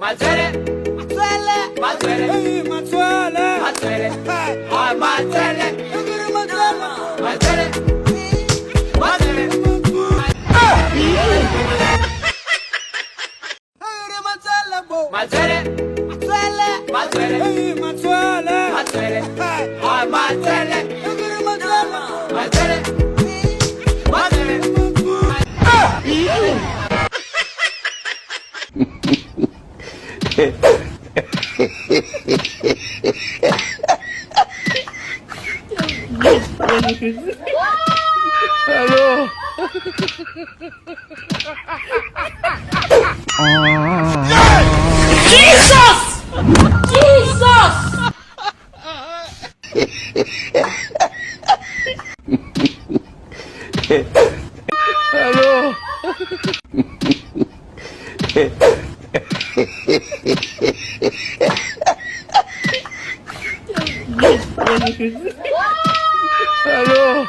Mazwele, Mazwele, mazwele, hey, Mazwele, mazwele, hey, ah mazwele, Ngiri Mazwele, mazwele, mazwele, Ngiri Mazwele, bo, mazwele, Mazwele, mazwele, hey, Mazwele, mazwele, hey, ah mazwele, Ngiri Mazwele, mazwele, mazwele. Hello. Jesus! Jesus! Hello. Hello.